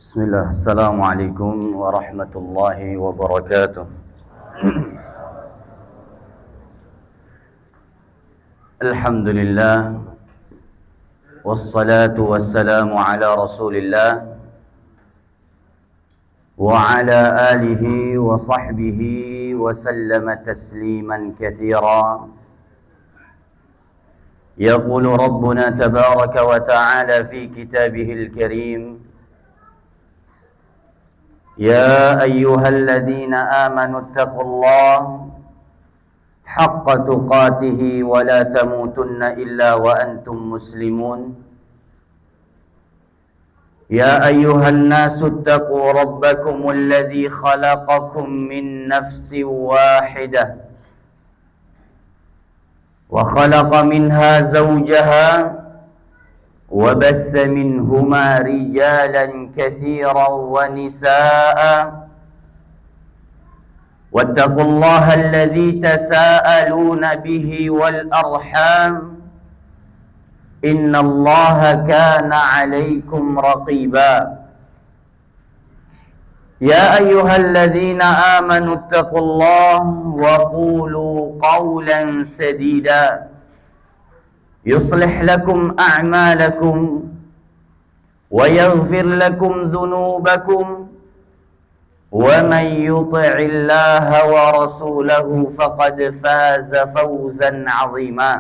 Bismillah, Assalamualaikum warahmatullahi wabarakatuh. Alhamdulillah, wassalatu wassalamu ala rasulillah wa ala alihi wa sahbihi wa sallama tasliman kathira. Yaqulu Rabbuna tabaraka wa ta'ala fi kitabihil karim: يا أيها الذين آمنوا اتقوا الله حق تقاته ولا تموتن إلا وأنتم مسلمون يا أيها الناس اتقوا ربكم الذي خلقكم من نفس واحدة وخلق منها زوجها وبث منهما رجالا كثيرا ونساء واتقوا الله الذي تساءلون به والأرحام إن الله كان عليكم رقيبا يا أيها الذين آمنوا اتقوا الله وقولوا قولا سديدا يصلح لكم أعمالكم ويغفر لكم ذنوبكم ومن يطع الله ورسوله فقد فاز فوزا عظيما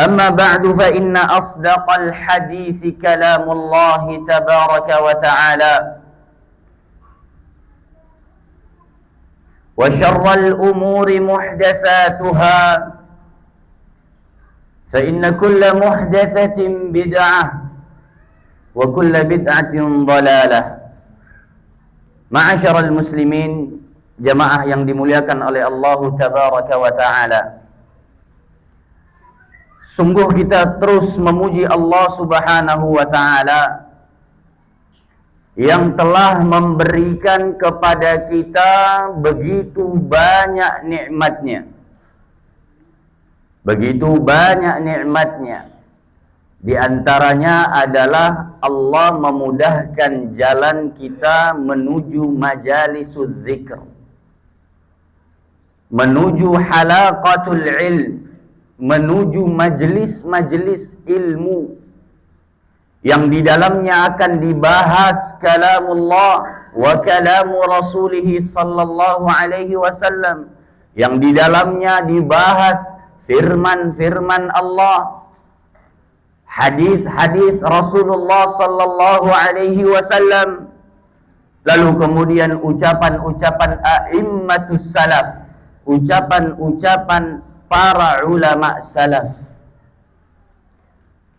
أما بعد فإن أصدق الحديث كلام الله تبارك وتعالى وشر الأمور محدثاتها فإن كل محدثة بدعة وكل بدعة ضلالة. Ma'asyiral muslimin, jamaah yang dimuliakan oleh Allah tabaraka wa ta'ala, sungguh kita terus memuji Allah subhanahu wa ta'ala yang telah memberikan kepada kita begitu banyak nikmatnya. Begitu banyak nikmatnya. Di antaranya adalah Allah memudahkan jalan kita menuju majalisuz zikr, menuju halaqatul ilm, menuju majlis-majlis ilmu yang di dalamnya akan dibahas kalamullah wa kalamu rasulih sallallahu alaihi wasallam, yang di dalamnya dibahas firman-firman Allah, hadis-hadis Rasulullah sallallahu alaihi wasallam, lalu kemudian ucapan-ucapan a'immatus salaf, ucapan-ucapan para ulama salaf.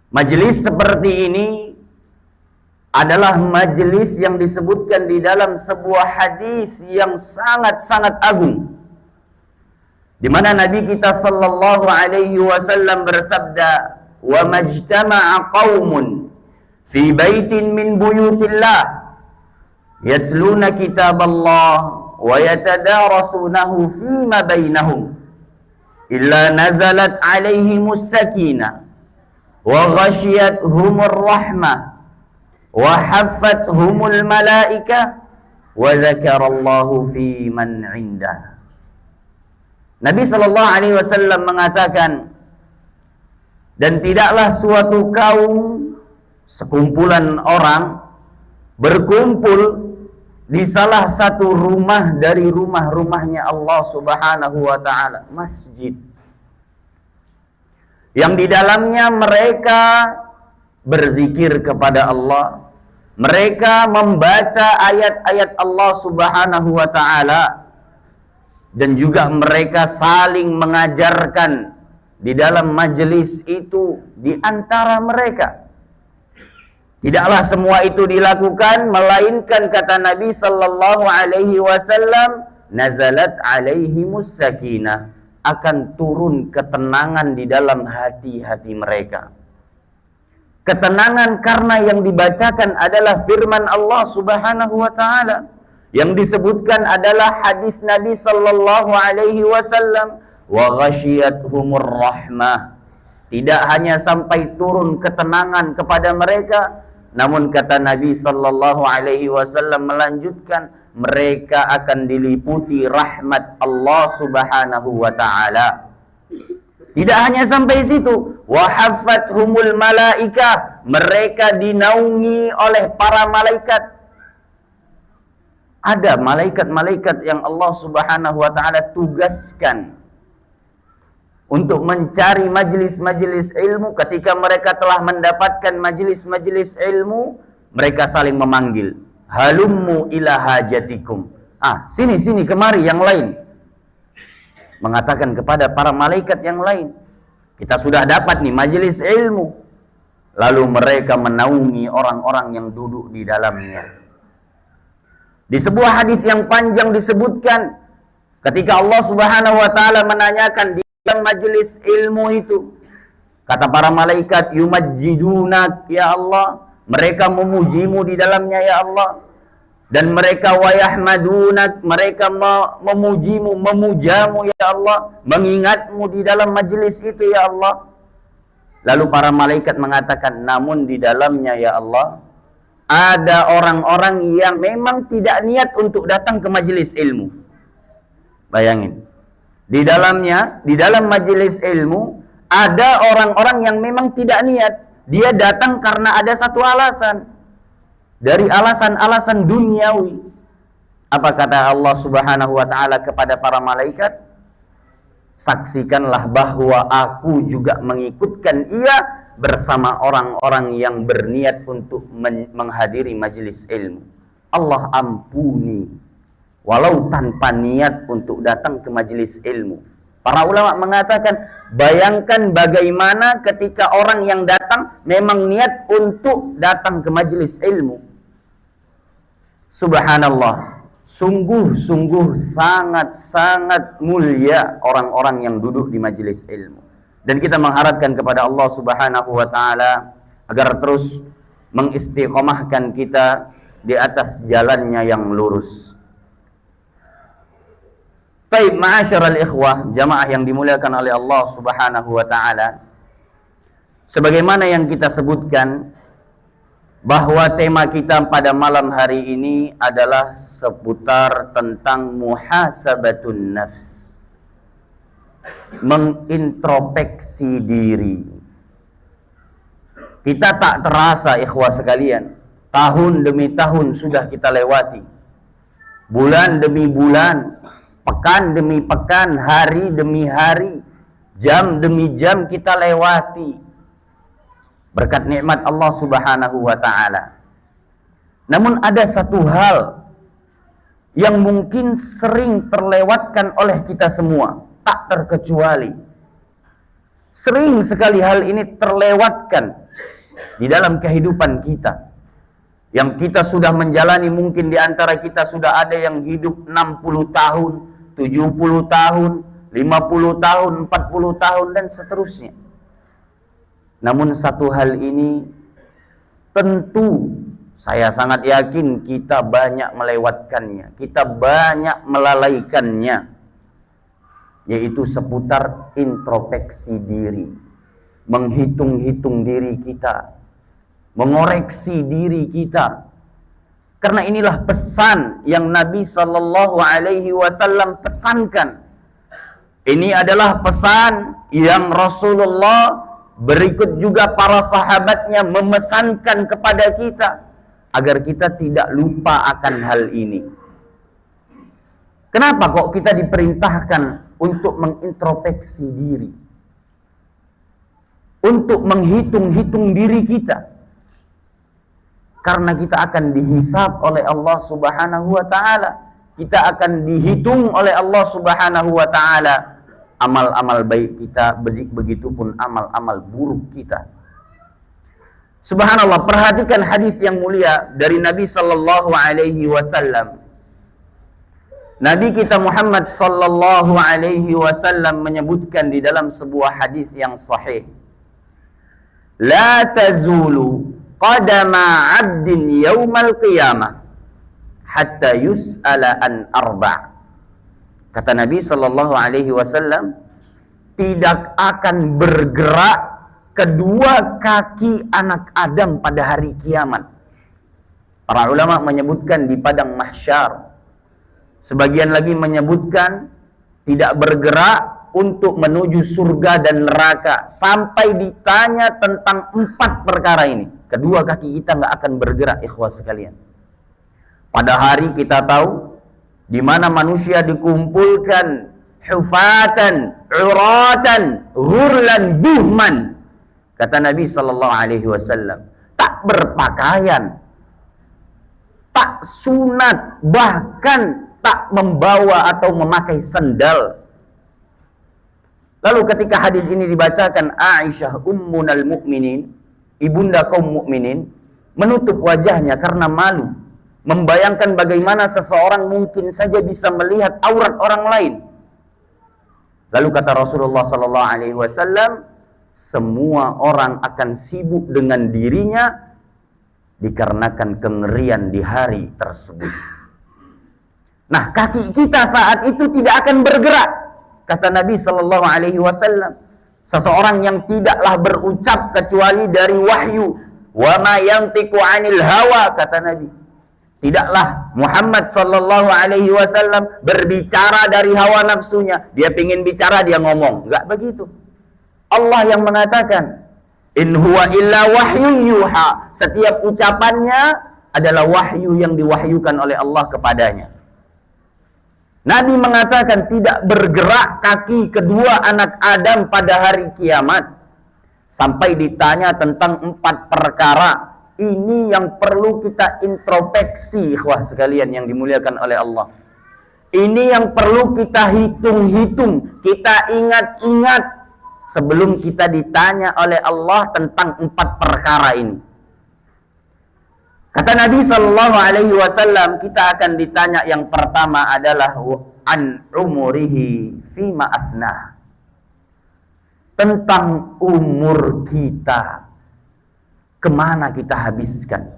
Majelis seperti ini adalah majelis yang disebutkan di dalam sebuah hadis yang sangat-sangat agung, di mana Nabi kita sallallahu alaihi wasallam bersabda, "Wa majtama'a qaumun fi baitin min buyutillah yatluna kitaballah wa yatadarasunahu fima bainahum illa nazalat alaihimus sakinah wa ghashiyatuhumur rahmah wa haffathumul malaikah wa zakarallahu fi man 'indah." Nabi sallallahu alaihi wasallam mengatakan, dan tidaklah suatu kaum, sekumpulan orang, berkumpul di salah satu rumah dari rumah-rumahnya Allah subhanahu wa ta'ala, masjid, yang di dalamnya mereka berzikir kepada Allah, mereka membaca ayat-ayat Allah subhanahu wa ta'ala, dan juga mereka saling mengajarkan di dalam majelis itu di antara mereka. Tidaklah semua itu dilakukan melainkan kata Nabi sallallahu alaihi wasallam, nazalat alaihimus sakinah, akan turun ketenangan di dalam hati-hati mereka. Ketenangan karena yang dibacakan adalah firman Allah subhanahu wa ta'ala. Yang disebutkan adalah hadis Nabi sallallahu alaihi wasallam, wa ghasyiyatuhumur rahmah. Tidak hanya sampai turun ketenangan kepada mereka, Namun kata Nabi sallallahu alaihi wasallam melanjutkan, mereka akan diliputi rahmat Allah Subhanahu wa taala. Tidak hanya sampai situ, wa haffathumul malaikah, mereka dinaungi oleh para malaikat. Ada malaikat-malaikat yang Allah Subhanahu wa taala tugaskan untuk mencari majlis-majlis ilmu. Ketika mereka telah mendapatkan majlis-majlis ilmu, mereka saling memanggil, halummu ila hajatikum. Sini kemari yang lain. Mengatakan kepada para malaikat yang lain, kita sudah dapat nih majlis ilmu. Lalu mereka menaungi orang-orang yang duduk di dalamnya. Di sebuah hadis yang panjang disebutkan, ketika Allah Subhanahu wa taala menanyakan di dalam majelis ilmu itu, kata para malaikat, yumajjidunak ya Allah, mereka memujimu di dalamnya ya Allah. Dan mereka wayahmadunak, mereka memujimu, memujamu ya Allah, mengingatmu di dalam majelis itu ya Allah. Lalu para malaikat mengatakan, namun di dalamnya ya Allah, ada orang-orang yang memang tidak niat untuk datang ke majelis ilmu. Bayangin, di dalam majelis ilmu ada orang-orang yang memang tidak niat. Dia datang karena ada satu alasan, dari alasan-alasan duniawi. Apa kata Allah Subhanahu wa taala kepada para malaikat? Saksikanlah bahwa aku juga mengikutkan ia bersama orang-orang yang berniat untuk menghadiri majelis ilmu. Allah ampuni walau tanpa niat untuk datang ke majelis ilmu. Para ulama mengatakan, bayangkan bagaimana ketika orang yang datang memang niat untuk datang ke majelis ilmu. Subhanallah, sungguh-sungguh sangat-sangat mulia orang-orang yang duduk di majelis ilmu. Dan kita mengharapkan kepada Allah Subhanahu wa taala agar terus mengistiqomahkan kita di atas jalannya yang lurus. Baik, ma'asyiral ikhwah, jamaah yang dimuliakan oleh Allah Subhanahu wa taala. Sebagaimana yang kita sebutkan bahwa tema kita pada malam hari ini adalah seputar tentang muhasabatun nafs. Mengintrospeksi diri. Kita tak terasa ikhwah sekalian, tahun demi tahun sudah kita lewati, bulan demi bulan, pekan demi pekan, hari demi hari, jam demi jam kita lewati berkat nikmat Allah Subhanahu wa taala. Namun ada satu hal yang mungkin sering terlewatkan oleh kita semua, tak terkecuali. Sering sekali hal ini terlewatkan di dalam kehidupan kita. Yang kita sudah menjalani, mungkin di antara kita sudah ada yang hidup 60 tahun, 70 tahun, 50 tahun, 40 tahun, dan seterusnya. Namun satu hal ini tentu saya sangat yakin kita banyak melewatkannya, kita banyak melalaikannya, yaitu seputar introspeksi diri, menghitung-hitung diri kita, mengoreksi diri kita. Karena inilah pesan yang Nabi Sallallahu Alaihi Wasallam pesankan. Ini adalah pesan yang Rasulullah berikut juga para sahabatnya memesankan kepada kita agar kita tidak lupa akan hal ini. Kenapa kok kita diperintahkan untuk mengintrospeksi diri, untuk menghitung-hitung diri kita? Karena kita akan dihisab oleh Allah Subhanahu wa taala. Kita akan dihitung oleh Allah Subhanahu wa taala amal-amal baik kita, begitupun amal-amal buruk kita. Subhanallah, perhatikan hadis yang mulia dari Nabi sallallahu alaihi wasallam. Nabi kita Muhammad sallallahu alaihi wasallam menyebutkan di dalam sebuah hadis yang sahih, la tazulu qadama 'abdin yaumal qiyamah hatta yus'ala an arba'. Kata Nabi sallallahu alaihi wasallam, tidak akan bergerak kedua kaki anak Adam pada hari kiamat. Para ulama menyebutkan di padang mahsyar. Sebagian lagi menyebutkan tidak bergerak untuk menuju surga dan neraka sampai ditanya tentang 4 perkara ini. Kedua kaki kita nggak akan bergerak, ikhwah sekalian. Pada hari kita tahu di mana manusia dikumpulkan hufatan, uratan, ghurlan, buhman. Kata Nabi sallallahu alaihi wasallam, tak berpakaian, tak sunat, bahkan tak membawa atau memakai sandal. Lalu ketika hadis ini dibacakan, Aisyah ummunal mukminin, ibunda kaum mukminin, menutup wajahnya karena malu, membayangkan bagaimana seseorang mungkin saja bisa melihat aurat orang lain. Lalu kata Rasulullah sallallahu alaihi wasallam, semua orang akan sibuk dengan dirinya dikarenakan kengerian di hari tersebut. Nah, kaki kita saat itu tidak akan bergerak. Kata Nabi sallallahu alaihi wasallam, seseorang yang tidaklah berucap kecuali dari wahyu. Wa ma yantiqu 'anil hawa, kata Nabi. Tidaklah Muhammad sallallahu alaihi wasallam berbicara dari hawa nafsunya. Dia pingin bicara, dia ngomong. Enggak begitu. Allah yang mengatakan, in huwa illa wahyun yuha. Setiap ucapannya adalah wahyu yang diwahyukan oleh Allah kepadanya. Nabi mengatakan tidak bergerak kaki kedua anak Adam pada hari kiamat sampai ditanya tentang 4 perkara. Ini yang perlu kita introspeksi, ikhwah sekalian yang dimuliakan oleh Allah. Ini yang perlu kita hitung-hitung, kita ingat-ingat sebelum kita ditanya oleh Allah tentang 4 perkara ini. Kata Nabi sallallahu alaihi wasallam, kita akan ditanya yang pertama adalah an umurihi fima afnah. Tentang umur kita, kemana kita habiskan.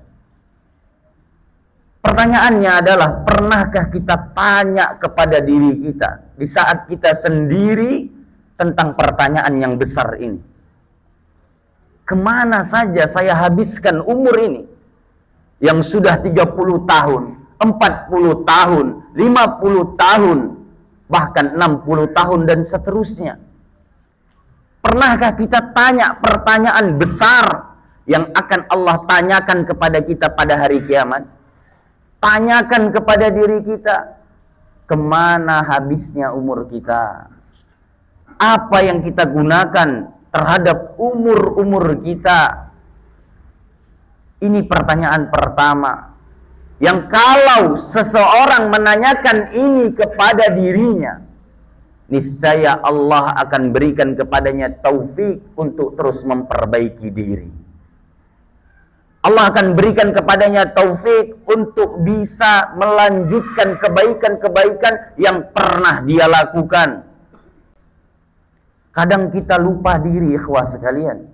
Pertanyaannya adalah, pernahkah kita tanya kepada diri kita di saat kita sendiri tentang pertanyaan yang besar ini? Kemana saja saya habiskan umur ini? Yang sudah 30 tahun, 40 tahun, 50 tahun, bahkan 60 tahun dan seterusnya. Pernahkah kita tanya pertanyaan besar yang akan Allah tanyakan kepada kita pada hari kiamat? Tanyakan kepada diri kita, kemana habisnya umur kita? Apa yang kita gunakan terhadap umur-umur kita? Ini pertanyaan pertama yang kalau seseorang menanyakan ini kepada dirinya, niscaya Allah akan berikan kepadanya taufik untuk terus memperbaiki diri. Allah akan berikan kepadanya taufik untuk bisa melanjutkan kebaikan-kebaikan yang pernah dia lakukan. Kadang kita lupa diri, ikhwah sekalian.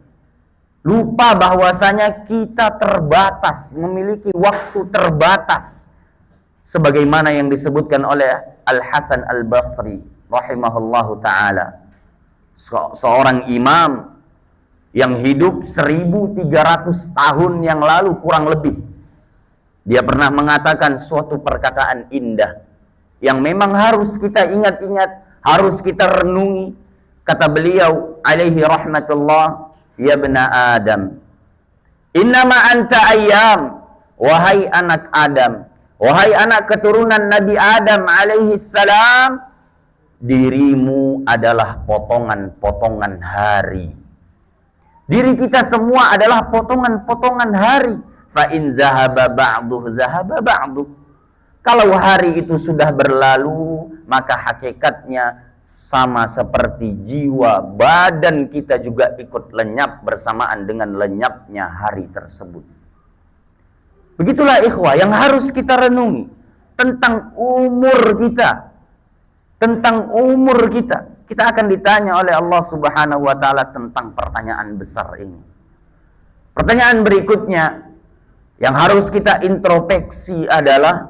Lupa bahwasanya kita terbatas, memiliki waktu terbatas. Sebagaimana yang disebutkan oleh Al-Hasan Al-Basri rahimahullahu ta'ala. Seorang imam yang hidup 1300 tahun yang lalu kurang lebih. Dia pernah mengatakan suatu perkataan indah yang memang harus kita ingat-ingat, harus kita renungi. Kata beliau alaihi rahmatullah, ya bena Adam, innama anta ayyam, wahai anak Adam, wahai anak keturunan Nabi Adam alaihi salam, dirimu adalah potongan-potongan hari. Diri kita semua adalah potongan-potongan hari. Fa in zahaba ba'duh zahaba ba'duh. Kalau hari itu sudah berlalu, maka hakikatnya sama seperti jiwa, badan kita juga ikut lenyap bersamaan dengan lenyapnya hari tersebut. Begitulah ikhwah yang harus kita renungi tentang umur kita. Tentang umur kita. Kita akan ditanya oleh Allah Subhanahu wa ta'ala tentang pertanyaan besar ini. Pertanyaan berikutnya yang harus kita introspeksi adalah,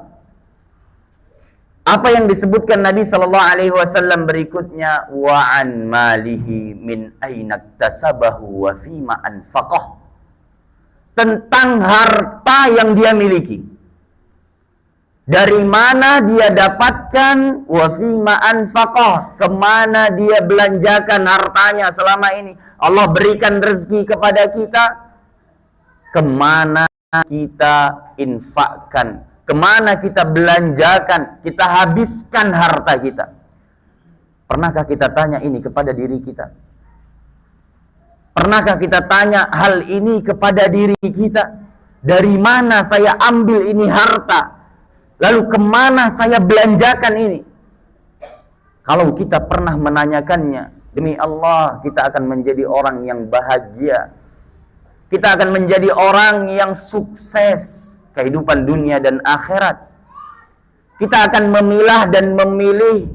Apa yang disebutkan Nabi sallallahu alaihi wasallam berikutnya, wa an malihi min aina iktasabahu wa fima anfaqah. Tentang harta yang dia miliki. Dari mana dia dapatkan, wa fima anfaqah, kemana dia belanjakan hartanya selama ini. Allah berikan rezeki kepada kita, kemana kita infakkan, kemana kita belanjakan, kita habiskan harta kita. Pernahkah kita tanya ini kepada diri kita? Pernahkah kita tanya hal ini kepada diri kita? Dari mana saya ambil ini harta? Lalu kemana saya belanjakan ini? Kalau kita pernah menanyakannya, demi Allah kita akan menjadi orang yang bahagia. Kita akan menjadi orang yang sukses kehidupan dunia dan akhirat. Kita akan memilah dan memilih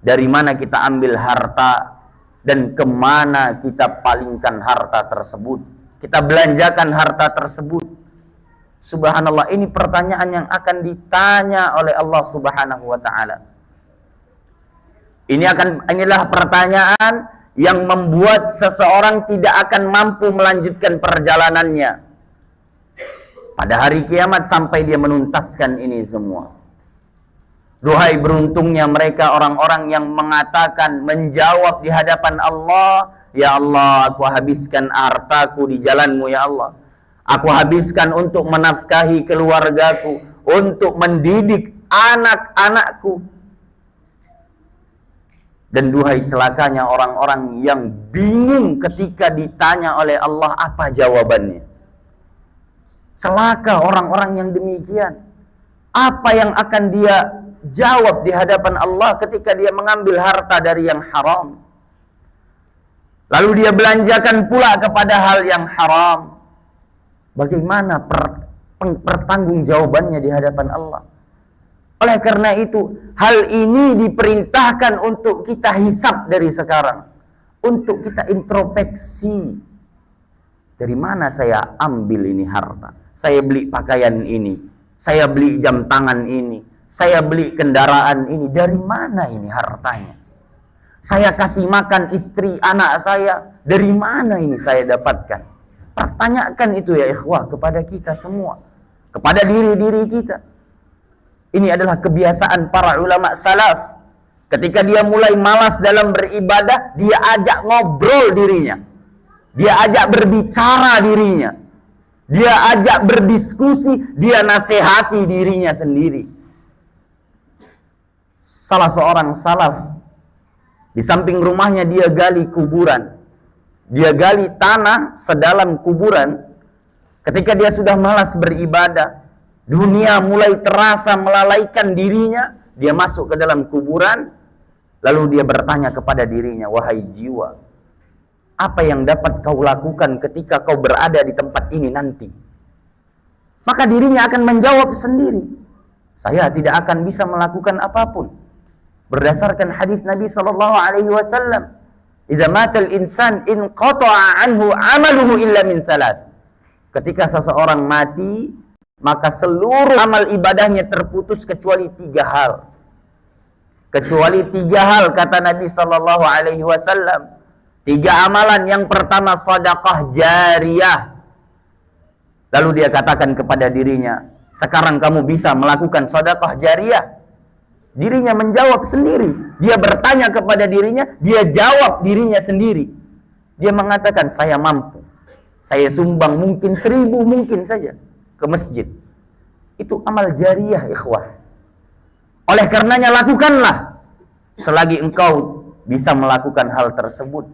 dari mana kita ambil harta dan kemana kita palingkan harta tersebut. Kita belanjakan harta tersebut. Subhanallah, ini pertanyaan yang akan ditanya oleh Allah Subhanahu wa ta'ala. Inilah pertanyaan yang membuat seseorang tidak akan mampu melanjutkan perjalanannya pada hari kiamat sampai dia menuntaskan ini semua. Duhai beruntungnya mereka orang-orang yang mengatakan, menjawab di hadapan Allah, ya Allah, aku habiskan hartaku di jalanmu ya Allah. Aku habiskan untuk menafkahi keluargaku, untuk mendidik anak-anakku. Dan duhai celakanya orang-orang yang bingung ketika ditanya oleh Allah apa jawabannya. Celaka orang-orang yang demikian. Apa yang akan dia jawab di hadapan Allah ketika dia mengambil harta dari yang haram? Lalu dia belanjakan pula kepada hal yang haram. Bagaimana pertanggungjawabannya di hadapan Allah? Oleh karena itu, hal ini diperintahkan untuk kita hisab dari sekarang. Untuk kita introspeksi. Dari mana saya ambil ini harta? Saya beli pakaian ini. Saya beli jam tangan ini. Saya beli kendaraan ini. Dari mana ini hartanya? Saya kasih makan istri anak saya. Dari mana ini saya dapatkan? Pertanyakan itu ya ikhwah kepada kita semua. Kepada diri-diri kita. Ini adalah kebiasaan para ulama salaf. Ketika dia mulai malas dalam beribadah, dia ajak ngobrol dirinya. Dia ajak berbicara dirinya. Dia ajak berdiskusi, dia nasihati dirinya sendiri. Salah seorang salaf, di samping rumahnya dia gali kuburan. Dia gali tanah sedalam kuburan. Ketika dia sudah malas beribadah, dunia mulai terasa melalaikan dirinya, dia masuk ke dalam kuburan, lalu dia bertanya kepada dirinya, wahai jiwa, apa yang dapat kau lakukan ketika kau berada di tempat ini nanti? Maka dirinya akan menjawab sendiri, saya tidak akan bisa melakukan apapun. Berdasarkan hadis Nabi SAW, idza matal insan in qata'a anhu amaluhu illa min thalath. Ketika seseorang mati, maka seluruh amal ibadahnya terputus kecuali 3 hal. Kecuali 3 hal kata Nabi sallallahu alaihi wasallam. 3 amalan. Yang pertama sedekah jariyah. Lalu dia katakan kepada dirinya, sekarang kamu bisa melakukan sedekah jariyah? Dirinya menjawab sendiri. Dia bertanya kepada dirinya, dia jawab dirinya sendiri. Dia mengatakan, saya mampu. Saya sumbang mungkin 1000 mungkin saja ke masjid. Itu amal jariyah ikhwah. Oleh karenanya lakukanlah selagi engkau bisa melakukan hal tersebut.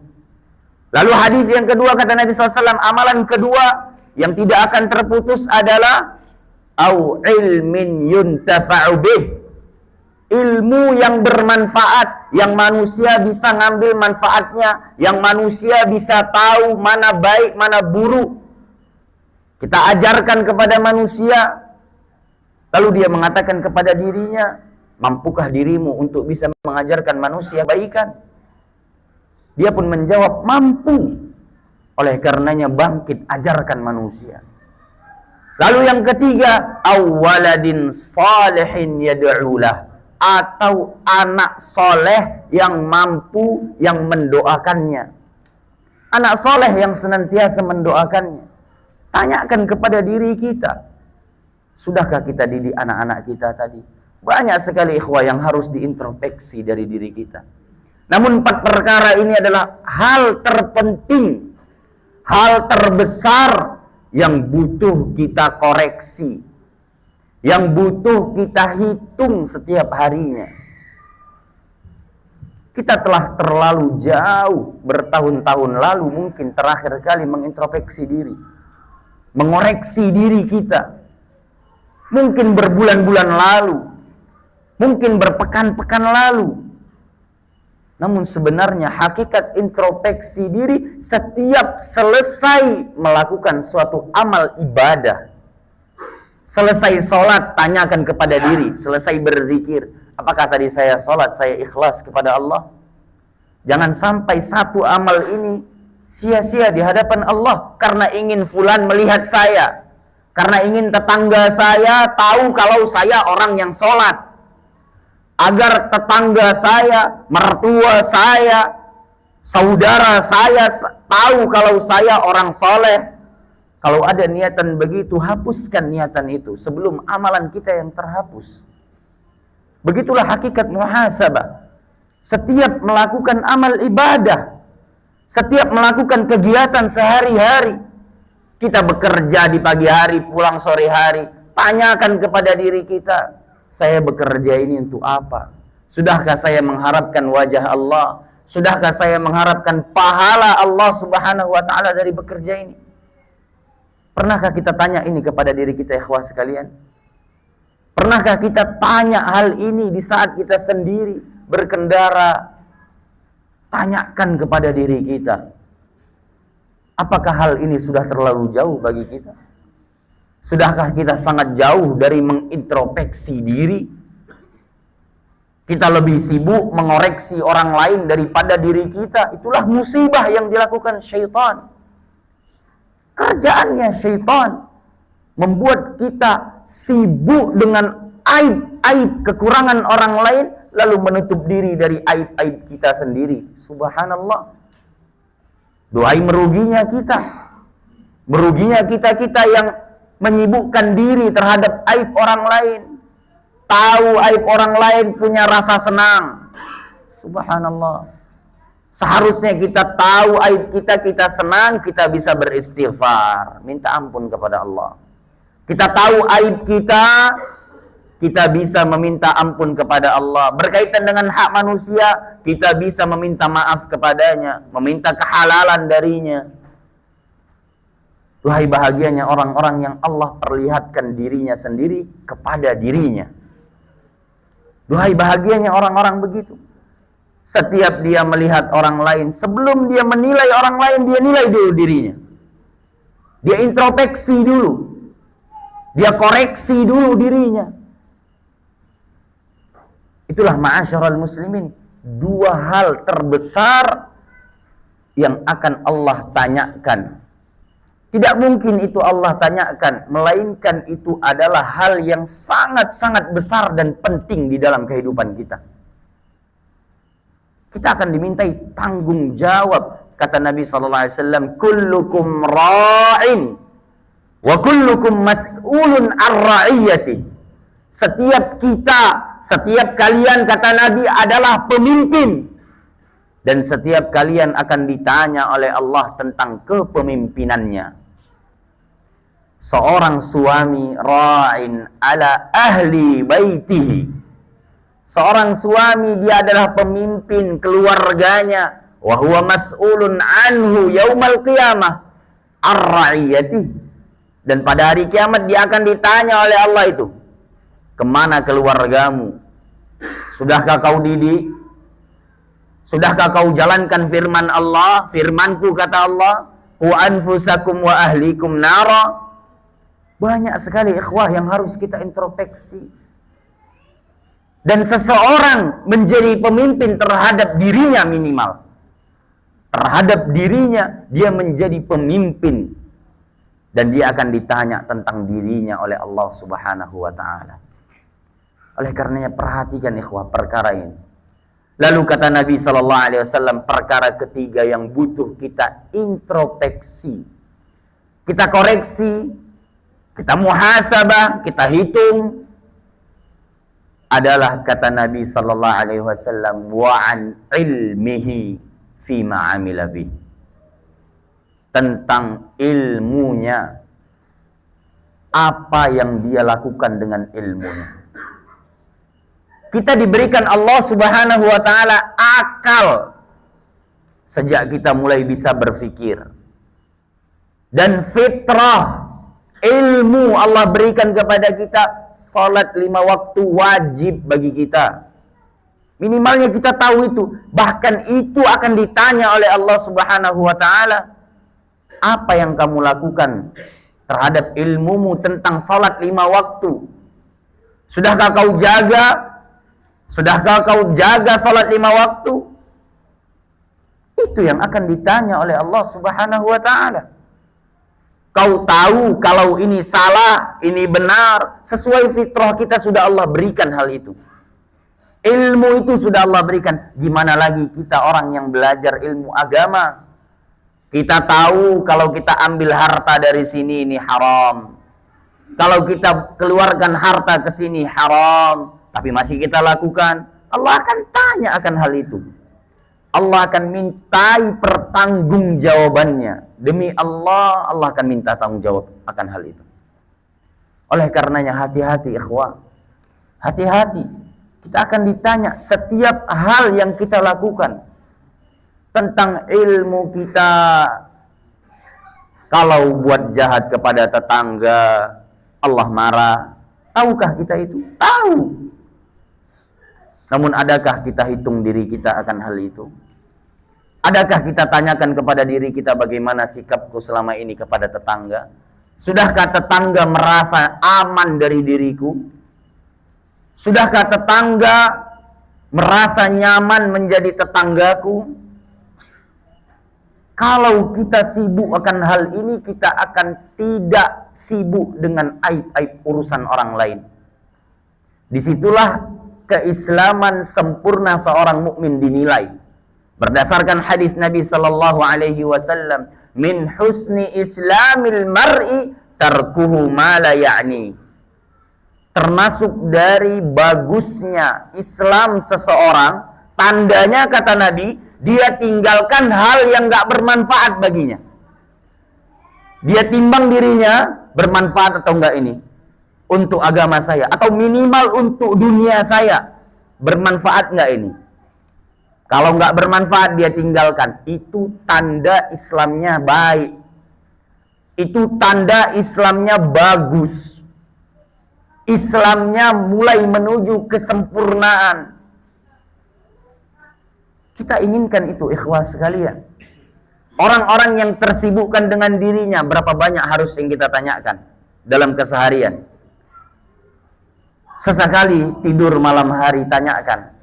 Lalu hadis yang kedua kata Nabi SAW, amalan kedua yang tidak akan terputus adalah au ilmin yuntafa'u bih. Ilmu yang bermanfaat, yang manusia bisa ngambil manfaatnya, yang manusia bisa tahu mana baik, mana buruk. Kita ajarkan kepada manusia. Lalu dia mengatakan kepada dirinya, mampukah dirimu untuk bisa mengajarkan manusia kebaikan? Dia pun menjawab, mampu. Oleh karenanya bangkit, ajarkan manusia. Lalu yang ketiga, awwaladin salihin yad'ulah. atau anak soleh yang mampu yang mendoakannya. Anak soleh yang senantiasa mendoakannya. Tanyakan kepada diri kita. Sudahkah kita didik anak-anak kita tadi? Banyak sekali ikhwah yang harus diintrospeksi dari diri kita. Namun 4 perkara ini adalah hal terpenting, hal terbesar yang butuh kita koreksi, yang butuh kita hitung setiap harinya. Kita telah terlalu jauh, bertahun-tahun lalu mungkin terakhir kali mengintrospeksi diri, mengoreksi diri kita. Mungkin berbulan-bulan lalu, mungkin berpekan-pekan lalu. Namun sebenarnya hakikat introspeksi diri setiap selesai melakukan suatu amal ibadah. Selesai sholat, tanyakan kepada diri. Selesai berzikir, apakah tadi saya sholat, saya ikhlas kepada Allah? Jangan sampai satu amal ini sia-sia di hadapan Allah karena ingin fulan melihat saya, karena ingin tetangga saya tahu kalau saya orang yang sholat, agar tetangga saya, mertua saya, saudara saya tahu kalau saya orang soleh. Kalau ada niatan begitu, hapuskan niatan itu sebelum amalan kita yang terhapus. Begitulah hakikat muhasabah. Setiap melakukan amal ibadah, setiap melakukan kegiatan sehari-hari, kita bekerja di pagi hari, pulang sore hari, tanyakan kepada diri kita, saya bekerja ini untuk apa? Sudahkah saya mengharapkan wajah Allah? Sudahkah saya mengharapkan pahala Allah Subhanahu wa ta'ala dari bekerja ini? Pernahkah kita tanya ini kepada diri kita, ikhwah sekalian? Pernahkah kita tanya hal ini di saat kita sendiri berkendara? Tanyakan kepada diri kita. Apakah hal ini sudah terlalu jauh bagi kita? Sudahkah kita sangat jauh dari mengintrospeksi diri? Kita lebih sibuk mengoreksi orang lain daripada diri kita. Itulah musibah yang dilakukan syaitan. Kerjaannya syaitan membuat kita sibuk dengan aib-aib kekurangan orang lain, lalu menutup diri dari aib-aib kita sendiri. Subhanallah. Doai meruginya kita. Meruginya kita yang menyibukkan diri terhadap aib orang lain. Tahu aib orang lain punya rasa senang. Subhanallah. Seharusnya kita tahu aib kita, kita senang, kita bisa beristighfar, minta ampun kepada Allah. Kita tahu aib kita bisa meminta ampun kepada Allah. Berkaitan dengan hak manusia, kita bisa meminta maaf kepadanya, meminta kehalalan darinya. Duhai bahagianya orang-orang yang Allah perlihatkan dirinya sendiri kepada dirinya. Duhai bahagianya orang-orang begitu. Setiap dia melihat orang lain, sebelum dia menilai orang lain, dia nilai dulu dirinya. Dia introspeksi dulu. Dia koreksi dulu dirinya. Itulah ma'asyiral muslimin, 2 hal terbesar yang akan Allah tanyakan. Tidak mungkin itu Allah tanyakan, melainkan itu adalah hal yang sangat-sangat besar dan penting di dalam kehidupan kita. Kita akan dimintai tanggung jawab. Kata Nabi SAW, kullukum ra'in wa kullukum mas'ulun ar-ra'iyati. Setiap kita, setiap kalian, kata Nabi, adalah pemimpin. Dan setiap kalian akan ditanya oleh Allah tentang kepemimpinannya. Seorang suami ra'in ala ahli baitihi. Seorang suami, dia adalah pemimpin keluarganya. Wa huwa mas'ulun anhu yaumal qiyamah ar-ra'iyati. Dan pada hari kiamat dia akan ditanya oleh Allah itu, kemana keluargamu? Sudahkah kau didik? Sudahkah kau jalankan firman Allah? Firmanku, kata Allah, qu anfusakum wa ahlikum nara. Banyak sekali ikhwah yang harus kita introspeksi. Dan seseorang menjadi pemimpin terhadap dirinya minimal. Terhadap dirinya, dia menjadi pemimpin. Dan dia akan ditanya tentang dirinya oleh Allah Subhanahu wa ta'ala. Oleh karenanya perhatikan ikhwah perkara ini. Lalu kata Nabi sallallahu alaihi wasallam, perkara ketiga yang butuh kita introspeksi, kita koreksi, kita muhasabah, kita hitung, adalah kata Nabi sallallahu alaihi wasallam, wa an ilmihi fima amila bih. Tentang ilmunya, apa yang dia lakukan dengan ilmunya. Kita diberikan Allah Subhanahu wa taala akal sejak kita mulai bisa berpikir. Dan fitrah, ilmu Allah berikan kepada kita, salat 5 waktu wajib bagi kita. Minimalnya kita tahu itu. Bahkan itu akan ditanya oleh Allah Subhanahu wa taala. Apa yang kamu lakukan terhadap ilmumu tentang salat 5 waktu? Sudahkah kau jaga? Sudahkah kau jaga salat 5 waktu? Itu yang akan ditanya oleh Allah Subhanahu wa taala. Kau tahu kalau ini salah, ini benar, sesuai fitrah kita sudah Allah berikan hal itu. Ilmu itu sudah Allah berikan. Gimana lagi kita orang yang belajar ilmu agama? Kita tahu kalau kita ambil harta dari sini ini haram. Kalau kita keluarkan harta ke sini haram, tapi masih kita lakukan, Allah akan tanya akan hal itu. Allah akan mintai pertanggungjawabannya. Demi Allah, Allah akan minta tanggung jawab akan hal itu. Oleh karenanya hati-hati ikhwah. Hati-hati. Kita akan ditanya setiap hal yang kita lakukan. Tentang ilmu kita. Kalau buat jahat kepada tetangga, Allah marah. Tahukah kita itu? Tahu. Namun adakah kita hitung diri kita akan hal itu? Adakah kita tanyakan kepada diri kita bagaimana sikapku selama ini kepada tetangga? Sudahkah tetangga merasa aman dari diriku? Sudahkah tetangga merasa nyaman menjadi tetanggaku? Kalau kita sibuk akan hal ini, kita akan tidak sibuk dengan aib-aib urusan orang lain. Disitulah keislaman sempurna seorang mukmin dinilai. Berdasarkan hadis Nabi sallallahu alaihi wasallam, min husni islamil mar'i tarkuhu ma la ya'ni. Termasuk dari bagusnya Islam seseorang, tandanya kata Nabi, dia tinggalkan hal yang enggak bermanfaat baginya. Dia timbang dirinya, bermanfaat atau enggak ini untuk agama saya, atau minimal untuk dunia saya, bermanfaat nggak ini? Kalau nggak bermanfaat dia tinggalkan. Itu tanda Islamnya baik. Itu tanda Islamnya bagus. Islamnya mulai menuju kesempurnaan. Kita inginkan itu ikhwah sekalian. Orang-orang yang tersibukkan dengan dirinya, berapa banyak harus yang kita tanyakan dalam keseharian? Sesekali tidur malam hari, tanyakan.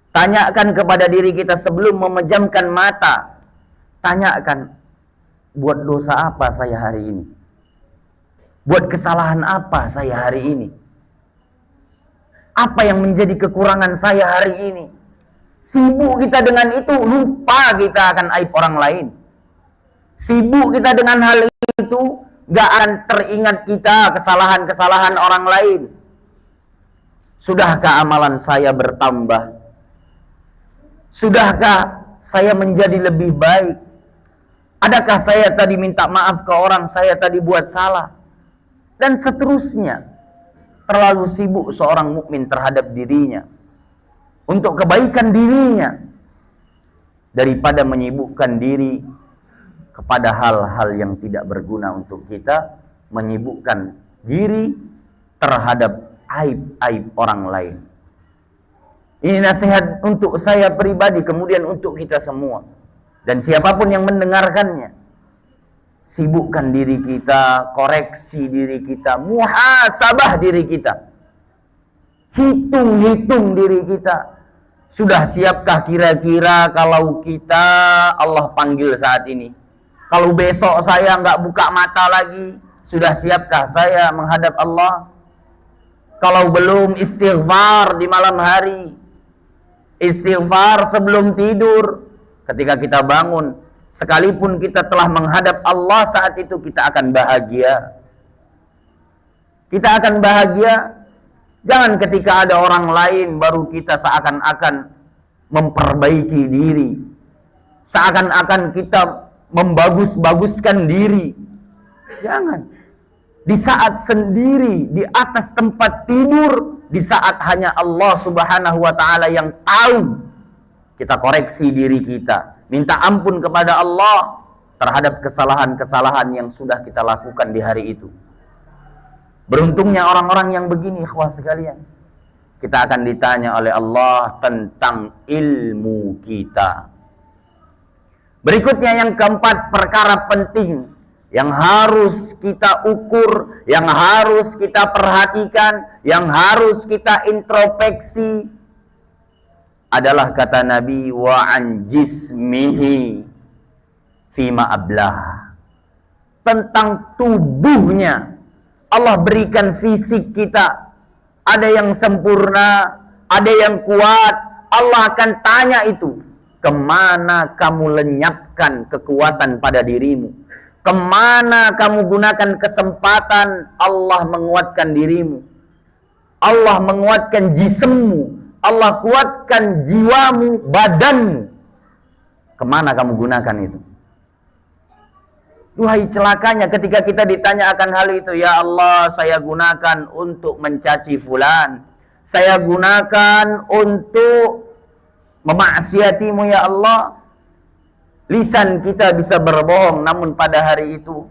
Tanyakan kepada diri kita sebelum memejamkan mata. Tanyakan, buat dosa apa saya hari ini? Buat kesalahan apa saya hari ini? Apa yang menjadi kekurangan saya hari ini? Sibuk kita dengan itu, lupa kita akan aib orang lain. Sibuk kita dengan hal itu, gak akan teringat kita kesalahan-kesalahan orang lain. Sudahkah amalan saya bertambah? Sudahkah saya menjadi lebih baik? Adakah saya tadi minta maaf ke orang, saya tadi buat salah? Dan seterusnya. Terlalu sibuk seorang mukmin terhadap dirinya, untuk kebaikan dirinya, daripada menyibukkan diri kepada hal-hal yang tidak berguna untuk kita, menyibukkan diri terhadap aib-aib orang lain. Ini nasihat untuk saya pribadi, kemudian untuk kita semua. Dan siapapun yang mendengarkannya. Sibukkan diri kita, koreksi diri kita, muhasabah diri kita. Hitung-hitung diri kita. Sudah siapkah kira-kira kalau kita Allah panggil saat ini? Kalau besok saya nggak buka mata lagi, sudah siapkah saya menghadap Allah? Kalau belum, istighfar di malam hari. Istighfar sebelum tidur. Ketika kita bangun, sekalipun kita telah menghadap Allah saat itu, kita akan bahagia. Kita akan bahagia. Jangan ketika ada orang lain baru kita seakan-akan memperbaiki diri. Seakan-akan kita membagus-baguskan diri. Jangan. Di saat sendiri, di atas tempat tidur, di saat hanya Allah Subhanahu wa ta'ala yang tahu, kita koreksi diri kita, minta ampun kepada Allah terhadap kesalahan-kesalahan yang sudah kita lakukan di hari itu. Beruntungnya orang-orang yang begini, ikhwah sekalian. Kita akan ditanya oleh Allah tentang ilmu kita. Berikutnya yang keempat, perkara penting yang harus kita ukur, yang harus kita perhatikan, yang harus kita introspeksi adalah kata Nabi, wa an jismihi fima ablah. Tentang tubuhnya. Allah berikan fisik kita, ada yang sempurna, ada yang kuat. Allah akan tanya itu, kemana kamu lenyapkan kekuatan pada dirimu? Kemana kamu gunakan kesempatan Allah menguatkan dirimu? Allah menguatkan jisemmu, Allah kuatkan jiwamu, badanmu. Kemana kamu gunakan itu? Duhai celakanya ketika kita ditanya akan hal itu. Ya Allah, saya gunakan untuk mencaci fulan, saya gunakan untuk memaksiatimu ya Allah. Lisan kita bisa berbohong, namun pada hari itu,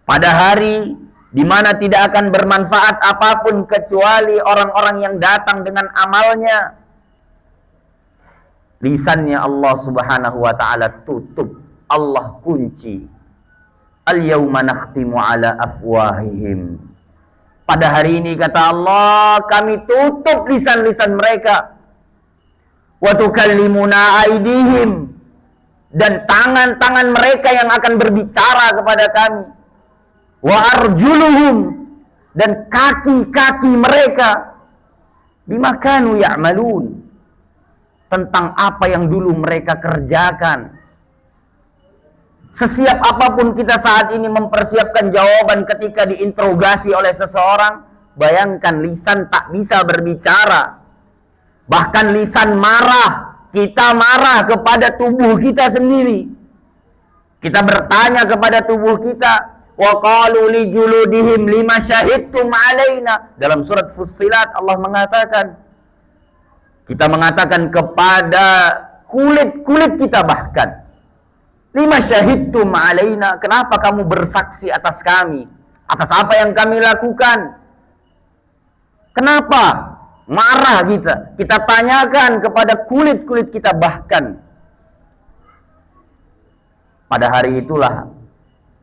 pada hari di mana tidak akan bermanfaat apapun kecuali orang-orang yang datang dengan amalnya, lisannya Allah Subhanahu wa ta'ala tutup, Allah kunci. Al-yawma nakhtimu ala afwahihim. Pada hari ini kata Allah, kami tutup lisan-lisan mereka. Wa tukallimuna aydihim. Dan tangan-tangan mereka yang akan berbicara kepada kami. Wa arjuluhum. Dan kaki-kaki mereka. Bima kanu ya'malun. Tentang apa yang dulu mereka kerjakan. Sesiap apapun kita saat ini mempersiapkan jawaban ketika diinterogasi oleh seseorang. Bayangkan lisan tak bisa berbicara. Bahkan lisan marah. Kita marah kepada tubuh kita sendiri. Kita bertanya kepada tubuh kita, wa qalu li juludihim lima syahidtum alaina. Dalam surat Fussilat Allah mengatakan, kita mengatakan kepada kulit-kulit kita bahkan, lima syahidtum alaina, kenapa kamu bersaksi atas kami? Atas apa yang kami lakukan? Kenapa? Marah kita. Kita tanyakan kepada kulit-kulit kita bahkan. Pada hari itulah